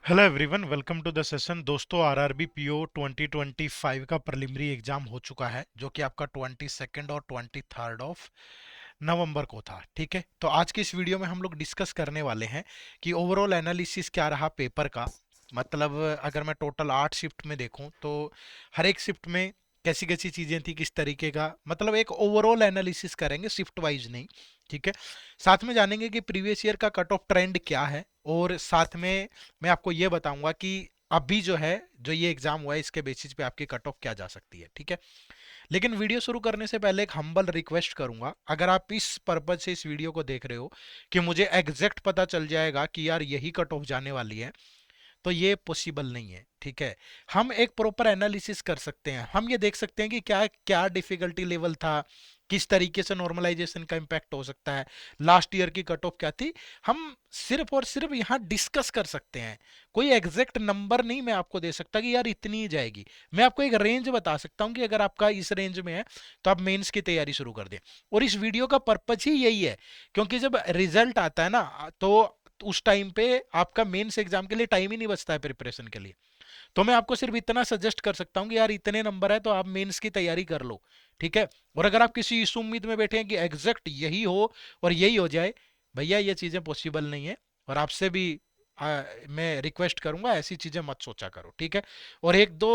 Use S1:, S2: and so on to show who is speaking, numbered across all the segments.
S1: Hello everyone, welcome to the session. दोस्तों, RRB PO 2025 का preliminary exam हो चुका है, जो कि आपका 22 और 23 ऑफ नवंबर को था। ठीक है, तो आज की इस वीडियो में हम लोग डिस्कस करने वाले हैं कि ओवरऑल एनालिसिस क्या रहा पेपर का। मतलब अगर मैं टोटल 8 शिफ्ट में देखूं तो हर एक शिफ्ट में कैसी कैसी चीजें थी, किस तरीके का, मतलब एक ओवरऑल एनालिसिस करेंगे, शिफ्ट वाइज नहीं। ठीक है, साथ में जानेंगे कि प्रीवियस ईयर का कट ऑफ ट्रेंड क्या है, और साथ में मैं आपको ये बताऊंगा कि अभी जो है, जो ये एग्जाम हुआ है, इसके बेसिस पे आपकी कट ऑफ क्या जा सकती है। ठीक है, लेकिन वीडियो शुरू करने से पहले एक हम्बल रिक्वेस्ट करूंगा। अगर आप इस पर्पज से इस वीडियो को देख रहे हो कि मुझे एग्जैक्ट पता चल जाएगा कि यार यही कट ऑफ जाने वाली है, तो ये पॉसिबल नहीं है। ठीक है, हम एक प्रॉपर एनालिसिस कर सकते हैं, हम ये देख सकते हैं कि क्या क्या डिफिकल्टी लेवल था, किस तरीके से नॉर्मलाइजेशन का इम्पैक्ट हो सकता है, लास्ट ईयर की कट ऑफ क्या थी। हम सिर्फ और सिर्फ यहाँ डिस्कस कर सकते हैं, कोई एग्जैक्ट नंबर नहीं मैं आपको दे सकता कि यार इतनी ही जाएगी। मैं आपको एक रेंज बता सकता हूँ कि अगर आपका इस रेंज में है तो आप मेंस की तैयारी शुरू कर दें। और इस वीडियो का पर्पज ही यही है, क्योंकि जब रिजल्ट आता है ना, तो उस टाइम पे आपका मेंस एग्जाम के लिए टाइम ही नहीं बचता है प्रिपरेशन के लिए। तो मैं आपको सिर्फ इतना सजेस्ट कर सकता हूं कि यार इतने नंबर है तो आप मेंस की तैयारी कर लो। ठीक है, और अगर आप किसी इस उम्मीद में बैठे हैं कि एग्जैक्ट यही हो और यही हो जाए, भैया ये चीजें पॉसिबल नहीं है। और आपसे भी मैं रिक्वेस्ट करूंगा, ऐसी चीजें मत सोचा करो। ठीक है, और एक दो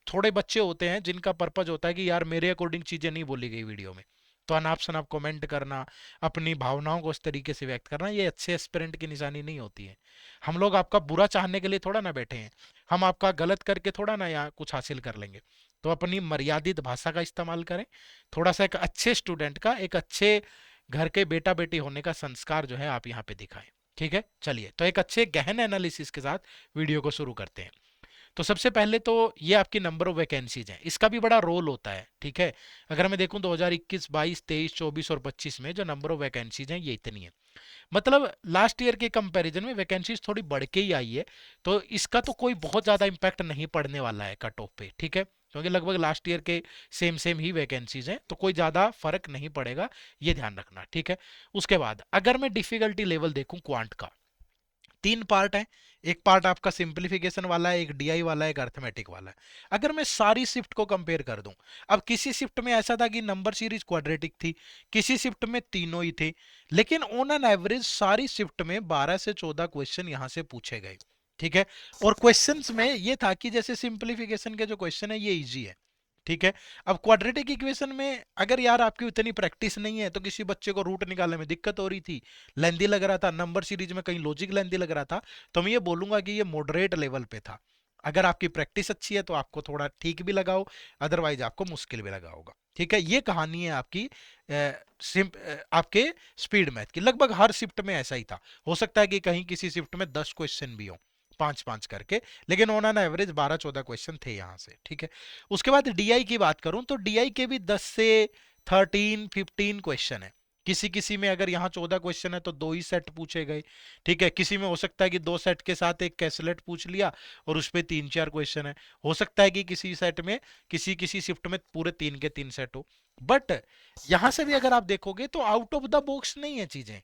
S1: थोड़े बच्चे होते हैं जिनका पर्पज होता है कि यार मेरे अकॉर्डिंग चीजें नहीं बोली गई वीडियो में, तो अनाप शनाप कमेंट करना, अपनी भावनाओं को उस तरीके से व्यक्त करना, ये अच्छे एस्पिरेंट की निशानी नहीं होती है। हम लोग आपका बुरा चाहने के लिए थोड़ा ना बैठे हैं, हम आपका गलत करके थोड़ा ना यहाँ कुछ हासिल कर लेंगे। तो अपनी मर्यादित भाषा का इस्तेमाल करें, थोड़ा सा एक अच्छे स्टूडेंट का, एक अच्छे घर के बेटा बेटी होने का संस्कार जो है आप यहाँ पे दिखाएं। ठीक है, चलिए तो एक अच्छे गहन एनालिसिस के साथ वीडियो को शुरू करते हैं। तो सबसे पहले तो ये आपकी नंबर ऑफ वैकेंसीज हैं, इसका भी बड़ा रोल होता है। ठीक है, अगर मैं देखूं 2021, 22, 23, 24 और 25 में जो नंबर ऑफ वैकेंसीज हैं ये इतनी है। मतलब लास्ट ईयर के कंपैरिजन में वैकेंसीज थोड़ी बढ़ के ही आई है, तो इसका तो कोई बहुत ज्यादा इंपैक्ट नहीं पड़ने वाला है कट ऑफ पे। ठीक है, क्योंकि लगभग लास्ट ईयर के सेम सेम ही वैकेंसीज हैं, तो कोई ज्यादा फर्क नहीं पड़ेगा, ये ध्यान रखना। ठीक है, उसके बाद अगर मैं डिफिकल्टी लेवल देखूं क्वांट का, 3 पार्ट है। एक पार्ट आपका सिंपलीफिकेशन वाला है, एक डीआई वाला है, एक अर्थमेटिक वाला है। अगर मैं सारी शिफ्ट को कंपेयर कर दूं, अब किसी शिफ्ट में ऐसा था कि नंबर सीरीज क्वाड्रेटिक थी, किसी शिफ्ट में तीनों ही थे, लेकिन ऑन एन एवरेज सारी शिफ्ट में 12 से 14 क्वेश्चन यहां से पूछे गए। ठीक है, और क्वेश्चंस में ये था कि जैसे सिंपलीफिकेशन के जो क्वेश्चन है ये इजी है। ठीक है, अब क्वाड्रेटिक इक्वेशन में अगर यार आपकी उतनी प्रैक्टिस नहीं है, तो किसी बच्चे को रूट निकालने में दिक्कत हो रही थी, लेंदी लग रहा था, नंबर सीरीज में कहीं लॉजिक लेंदी लग रहा था, तो मैं ये बोलूंगा कि ये मॉडरेट लेवल पे था। अगर आपकी प्रैक्टिस अच्छी है तो आपको थोड़ा ठीक भी लगाओ, अदरवाइज आपको मुश्किल भी लगा होगा। ठीक है, ये कहानी है आपकी आपके स्पीड मैथ की। लगभग हर शिफ्ट में ऐसा ही था, हो सकता है कि कहीं किसी शिफ्ट में 10 क्वेश्चन भी हो, 5-5 करके, लेकिन ऑन एन एवरेज 12-14 क्वेश्चन थे यहाँ से। ठीक है, उसके बाद डीआई की बात करूं तो डीआई के भी 10 से 13-15 क्वेश्चन है। किसी किसी में अगर यहाँ 14 क्वेश्चन है तो दो ही सेट पूछे गए। ठीक है, किसी में हो सकता है कि दो सेट के साथ एक कैसलेट पूछ लिया और उस पर 3-4 क्वेश्चन है। हो सकता है कि किसी सेट में, किसी किसी शिफ्ट में पूरे 3 के 3 सेट हो। बट यहां से भी अगर आप देखोगे तो आउट ऑफ द बॉक्स नहीं है चीजें।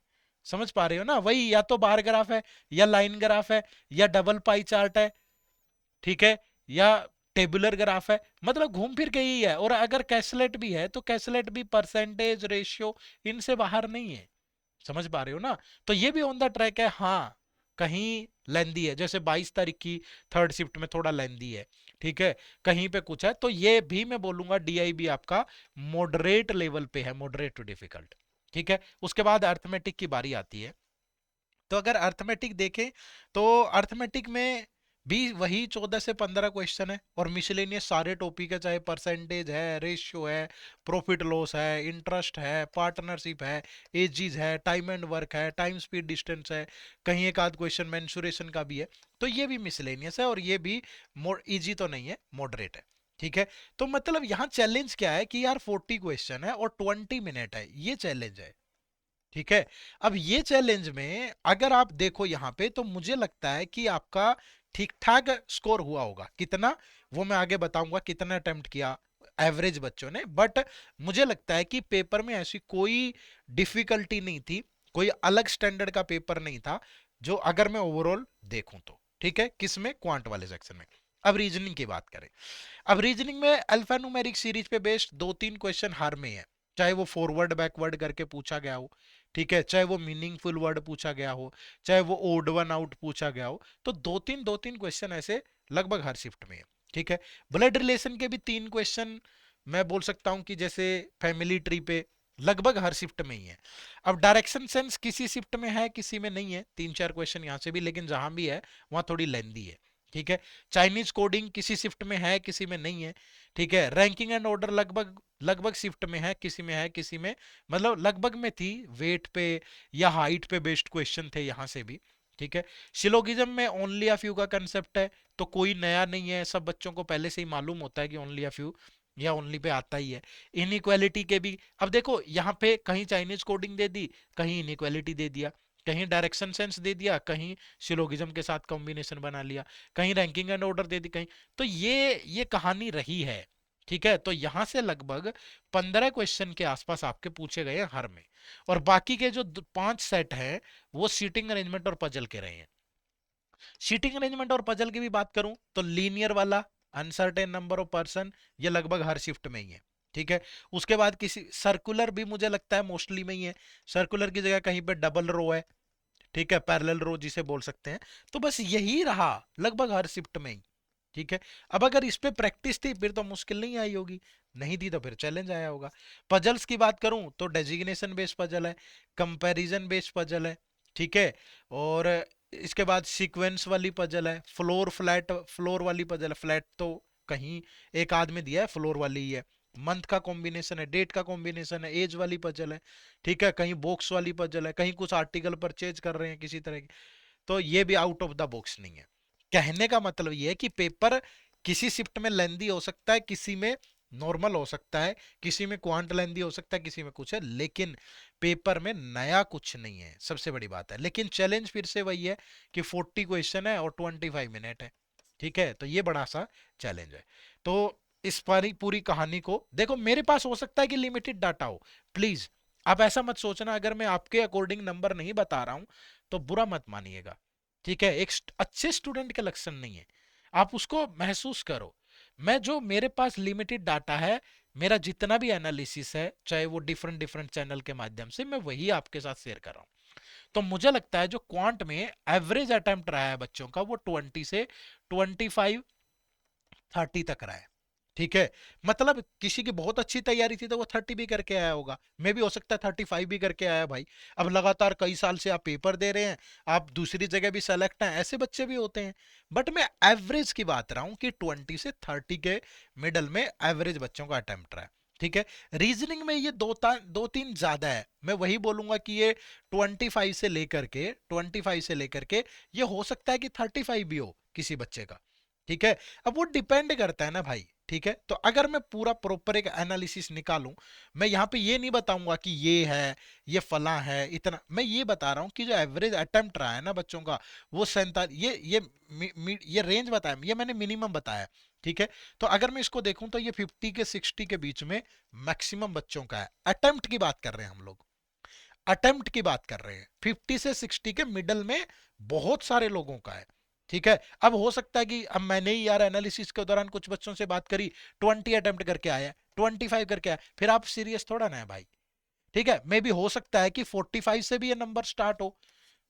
S1: समझ पा रहे हो ना, वही या तो बार ग्राफ है, या लाइन ग्राफ है, या डबल पाई चार्ट है। ठीक है, या टेबुलर ग्राफ है, मतलब घूम फिर के ही है। और अगर कैसलेट भी है तो कैसलेट भी परसेंटेज रेशियो इनसे बाहर नहीं है। समझ पा रहे हो ना, तो ये भी ऑन द ट्रैक है। हाँ, कहीं लेंदी है, जैसे 22 तारीख की थर्ड शिफ्ट में थोड़ा लेंदी है। ठीक है, कहीं पे कुछ है, तो ये भी मैं बोलूंगा डीआई भी आपका मॉडरेट लेवल पे है, मॉडरेट टू डिफिकल्ट। ठीक है, उसके बाद अर्थमेटिक की बारी आती है। तो अगर अर्थमेटिक देखें तो अर्थमेटिक में भी वही 14 से 15 क्वेश्चन है, और मिसलेनियस सारे टॉपिक है, चाहे परसेंटेज है, रेशियो है, प्रॉफिट लॉस है, इंटरेस्ट है, पार्टनरशिप है, एजीज है, टाइम एंड वर्क है, टाइम स्पीड डिस्टेंस है, कहीं एक आध क्वेश्चन मेंसुरेशन का भी है। तो ये भी मिसलेनियस है, और ये भी इजी तो नहीं है, मॉडरेट है। ठीक है, तो मतलब यहाँ चैलेंज क्या है कि यार 40 क्वेश्चन है और 20 मिनट है, ये चैलेंज है। ठीक है, अब ये चैलेंज में अगर आप देखो यहाँ पे, तो मुझे लगता है कि आपका ठीक ठाक स्कोर हुआ होगा। कितना, वो मैं आगे बताऊंगा कितना अटेम्प्ट किया एवरेज बच्चों ने। बट मुझे लगता है कि पेपर में ऐसी कोई डिफिकल्टी नहीं थी, कोई अलग स्टैंडर्ड का पेपर नहीं था, जो अगर मैं ओवरऑल देखूं तो। ठीक है, किसमें, क्वांट वाले सेक्शन में। अब रीजनिंग की बात करें। अब रीजनिंग में अल्फा न्यूमेरिक सीरीज पे बेस्ड दो तीन क्वेश्चन हर में है, चाहे वो फॉरवर्ड बैकवर्ड करके पूछा गया हो, ठीक है, चाहे वो मीनिंगफुल वर्ड पूछा गया हो, चाहे वो ओड वन आउट पूछा गया हो, तो दो तीन क्वेश्चन ऐसे लगभग हर शिफ्ट में है। ठीक है, ब्लड रिलेशन के भी तीन क्वेश्चन मैं बोल सकता हूं कि जैसे फैमिली ट्री पे लगभग हर शिफ्ट में ही है। अब डायरेक्शन सेंस किसी शिफ्ट में है, किसी में नहीं है, तीन चार क्वेश्चन यहां से भी, लेकिन जहां भी है वहां थोड़ी लेंदी है। ठीक है, चाइनीज कोडिंग किसी शिफ्ट में है, किसी में नहीं है। ठीक है, रैंकिंग एंड ऑर्डर लगभग लगभग शिफ्ट में है, किसी में है, किसी में मतलब लगभग में थी, वेट पे या हाइट पे बेस्ड क्वेश्चन थे यहाँ से भी। ठीक है, सिलोगिज्म में ओनली अ फ्यू का कंसेप्ट है, तो कोई नया नहीं है, सब बच्चों को पहले से ही मालूम होता है कि ओनली अ फ्यू या ओनली पे आता ही है। इनइक्वालिटी के भी, अब देखो यहाँ पे कहीं चाइनीज कोडिंग दे दी, कहीं इनइक्वालिटी दे दिया, कहीं डायरेक्शन सेंस दे दिया, कहीं सिलोगिज्म के साथ कॉम्बिनेशन बना लिया, कहीं रैंकिंग एंड ऑर्डर दे दी, कहीं। तो ये कहानी रही है। ठीक है, तो यहां से लगभग 15 क्वेश्चन के आसपास आपके पूछे गए हैं हर में, और बाकी के जो पांच सेट हैं वो सीटिंग अरेंजमेंट और पजल के रहे हैं। सीटिंग अरेंजमेंट और पजल की भी बात करूं तो लीनियर वाला, अनसर्टेन नंबर ऑफ पर्सन, ये लगभग हर शिफ्ट में ही है। ठीक है, उसके बाद किसी सर्कुलर भी मुझे लगता है मोस्टली में ही है, सर्कुलर की जगह कहीं पे डबल रो है। ठीक है, पैरेलल रो जिसे बोल सकते हैं। तो बस यही रहा लगभग हर शिफ्ट में ही। ठीक है, अब अगर इस पे प्रैक्टिस थी फिर तो मुश्किल नहीं आई होगी, नहीं थी तो फिर चैलेंज आया होगा। पजल्स की बात करूं तो डेजिग्नेशन बेस्ड पजल है, कंपैरिजन बेस्ड पजल है। ठीक है, और इसके बाद सीक्वेंस वाली पजल है, फ्लोर फ्लैट फ्लोर वाली पजल है, फ्लैट तो कहीं एक आध में दिया है, फ्लोर वाली ही है। मंथ का कॉम्बिनेशन है, डेट का कॉम्बिनेशन है, एज वाली पजल है। ठीक है, कहीं बॉक्स वाली पजल है, कहीं कुछ आर्टिकल परचेज कर रहे हैं किसी तरह की, तो ये भी आउट ऑफ द बॉक्स नहीं है। कहने का मतलब ये है कि पेपर किसी शिफ्ट में लेंदी हो सकता है, किसी में नॉर्मल हो सकता है, किसी में क्वांट लेंदी हो सकता है, किसी में कुछ है, लेकिन पेपर में नया कुछ नहीं है, सबसे बड़ी बात है। लेकिन चैलेंज फिर से वही है कि 40 क्वेश्चन है और 25 मिनट है। ठीक है, तो ये बड़ा सा चैलेंज है। तो इस पूरी पूरी कहानी को देखो, मेरे पास हो सकता है कि लिमिटेड डाटा हो, प्लीज आप ऐसा मत सोचना अगर मैं आपके अकॉर्डिंग नंबर नहीं बता रहा हूं तो बुरा मत मानिएगा। ठीक है, एक अच्छे स्टूडेंट का लक्षण नहीं है, आप उसको महसूस करो। मैं जो मेरे पास लिमिटेड डाटा है, मेरा जितना भी एनालिसिस है, चाहे वो डिफरेंट डिफरेंट चैनल के माध्यम से, मैं वही आपके साथ शेयर कर रहा हूँ। तो मुझे लगता है जो क्वांट में एवरेज अटेम्प्ट रहा है बच्चों का वो 20 से 25 30 तक रहा है। ठीक है, मतलब किसी की बहुत अच्छी तैयारी थी तो वो 30 भी करके आया होगा, मे भी हो सकता है 35 भी करके आया भाई। अब लगातार कई साल से आप पेपर दे रहे हैं, आप दूसरी जगह भी सेलेक्ट हैं, ऐसे बच्चे भी होते हैं। बट मैं एवरेज की बात रहा हूं कि 20 से 30 के मिडल में एवरेज बच्चों का अटेम्प्ट रहा है। ठीक है, रीजनिंग में ये दो तीन ज्यादा है, मैं वही बोलूंगा कि ये 25 से लेकर के ये हो सकता है कि 35 भी हो किसी बच्चे का। ठीक है, अब वो डिपेंड करता है ना भाई। ठीक है, तो अगर मैं पूरा प्रॉपर एक एनालिसिस निकालूं, मैं यहाँ पे ये नहीं बताऊंगा कि ये है, ये फला है, इतना। मैं ये बता रहा हूँ कि जो एवरेज अटेम्प्ट रहा है ना बच्चों का, वो 47, ये रेंज बताया, ये मैंने मिनिमम बताया। ठीक है, तो अगर मैं इसको देखूं तो ये 50 के 60 के बीच में मैक्सिमम बच्चों का है। अटेम्प्ट की बात कर रहे हैं हम लोग, अटेम्प्ट की बात कर रहे हैं, 50 से 60 के मिडल में बहुत सारे लोगों का है। ठीक है, अब हो सकता है कि अब मैंने ही यार एनालिसिस के दौरान कुछ बच्चों से बात करी, 20 अटेम्प्ट करके आया, 25 करके आया, फिर आप सीरियस थोड़ा ना है भाई। ठीक है, मे भी हो सकता है कि 45 से भी ये नंबर स्टार्ट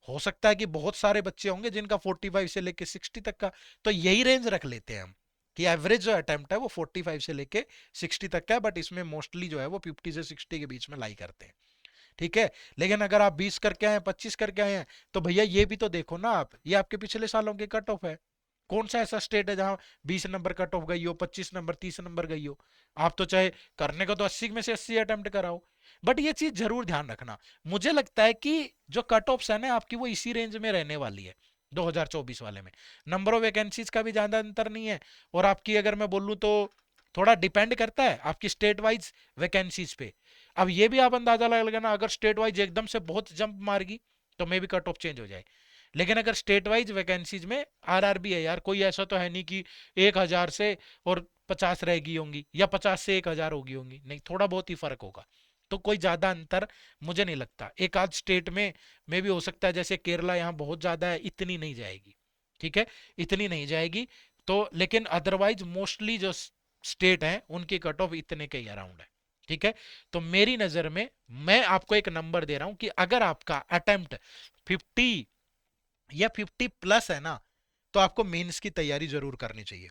S1: हो सकता है कि बहुत सारे बच्चे होंगे जिनका 45 से लेके 60 तक का, तो यही रेंज रख लेते हैं हम कि एवरेज जो अटेम्प्ट है वो 45 से लेके 60 तक का है, बट इसमें मोस्टली जो है वो 50 से 60 के बीच में लाई करते हैं। ठीक है, लेकिन अगर आप 20 करके आए हैं, 25 करके आए हैं, तो भैया ये भी तो देखो ना आप, ये आपके पिछले सालों के कट ऑफ है। कौन सा ऐसा स्टेट है जहां 20 नंबर कट ऑफ गई हो, 25 नंबर, 30 नंबर गई हो। आप तो चाहे करने को तो 80 में से 80 अटेम्प्ट कराओ। बट ये चीज जरूर ध्यान रखना, मुझे लगता है कि जो कट ऑफ है ना आपकी, वो इसी रेंज में रहने वाली है 2024 वाले में। नंबर ऑफ वैकेंसीज का भी ज्यादा अंतर नहीं है, और आपकी अगर मैं बोलूँ तो थोड़ा डिपेंड करता है आपकी स्टेट वाइज वैकेंसीज पे। अब ये भी आप अंदाजा लगा लेना, अगर स्टेट वाइज एकदम से बहुत जंप मारेगी तो मे भी कट ऑफ चेंज हो जाए। लेकिन अगर स्टेट वाइज वैकेंसीज में आरआरबी है यार, कोई ऐसा तो है नहीं कि 1,000 से और 50 रह गई होंगी, या 50 से 1,000 होगी होंगी, नहीं, थोड़ा बहुत ही फर्क होगा। तो कोई ज्यादा अंतर मुझे नहीं लगता। एक आध स्टेट में भी हो सकता है, जैसे केरला यहाँ बहुत ज्यादा है, इतनी नहीं जाएगी। ठीक है, इतनी नहीं जाएगी। तो लेकिन अदरवाइज मोस्टली जो स्टेट हैं उनकी कट ऑफ इतने के अराउंड है। ठीक है, तो मेरी नजर में मैं आपको एक नंबर दे रहा हूं कि अगर आपका अटेम्प्ट 50 या 50 प्लस है ना, तो आपको मेंस की तैयारी जरूर करनी चाहिए।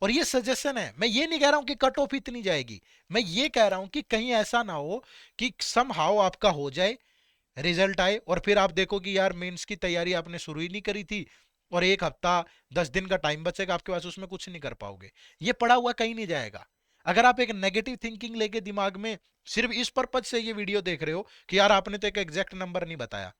S1: और ये सजेशन है, मैं ये नहीं कह रहा हूं कि कट ऑफ इतनी जाएगी, मैं ये कह रहा हूं कि कहीं ऐसा ना हो कि सम हाउ आपका हो जाए, रिजल्ट आए और फिर आप देखो कि यार मेंस की तैयारी आपने शुरू ही नहीं करी थी और एक हफ्ता 10 दिन का टाइम बचेगा आपके पास, उसमें कुछ नहीं कर पाओगे। ये पड़ा हुआ कहीं नहीं जाएगा। अगर आप एक नेगेटिव थिंकिंग लेके दिमाग में सिर्फ इस पर्पज से ये वीडियो देख रहे हो कि यार आपने तो एक एग्जैक्ट नंबर नहीं बताया,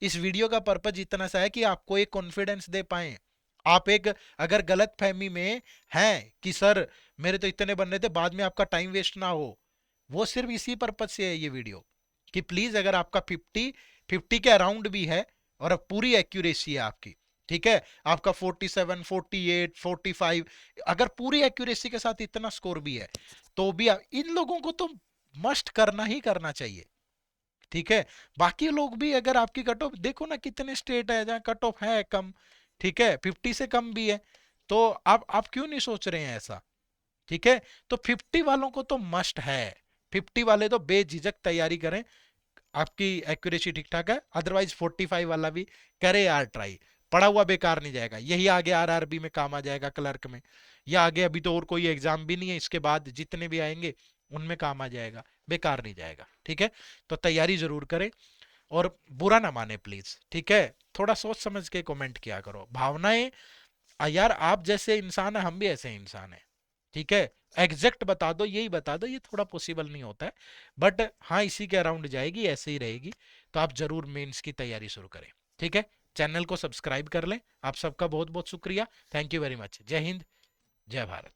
S1: इस वीडियो का पर्पज इतना सा है कि आपको एक कॉन्फिडेंस दे पाए। आप एक अगर गलत फहमी में हैं कि सर मेरे तो इतने बनने थे, बाद में आपका टाइम वेस्ट ना हो, वो सिर्फ इसी पर्पज से है ये वीडियो कि प्लीज अगर आपका 50 के अराउंड भी है और अब पूरी एक्यूरेसी है आपकी, ठीक है, आपका 47 48 45, अगर पूरी एक्यूरेसी के साथ इतना स्कोर भी है तो भी इन लोगों को तो मस्ट करना ही करना चाहिए। ठीक है, बाकी लोग भी अगर आपकी कट ऑफ देखो ना, कितने स्टेट है जहां कट ऑफ है कम, ठीक है, 50 से कम भी है। तो आप क्यों नहीं सोच रहे हैं ऐसा? ठीक है, तो 50 वालों को तो मस्ट है, 50 वाले तो बेझिझक तैयारी करें, आपकी एक्यूरेसी ठीक ठाक है। अदरवाइज 45 वाला भी करे यार ट्राई, पढ़ा हुआ बेकार नहीं जाएगा, यही आगे आरआरबी में काम आ जाएगा, क्लर्क में, या आगे अभी तो और कोई एग्जाम भी नहीं है, इसके बाद जितने भी आएंगे उनमें काम आ जाएगा, बेकार नहीं जाएगा। ठीक है, तो तैयारी जरूर करें और बुरा ना माने प्लीज, ठीक है, थोड़ा सोच समझ के कमेंट किया करो, भावनाएं यार आप जैसे इंसान है हम भी ऐसे इंसान है। ठीक है, एग्जैक्ट बता दो, यही बता दो, ये थोड़ा पॉसिबल नहीं होता है, बट हाँ इसी के अराउंड जाएगी, ऐसे ही रहेगी। तो आप जरूर मेंस की तैयारी शुरू करें। ठीक है, चैनल को सब्सक्राइब कर लें। आप सबका बहुत बहुत शुक्रिया, थैंक यू वेरी मच, जय हिंद, जय भारत।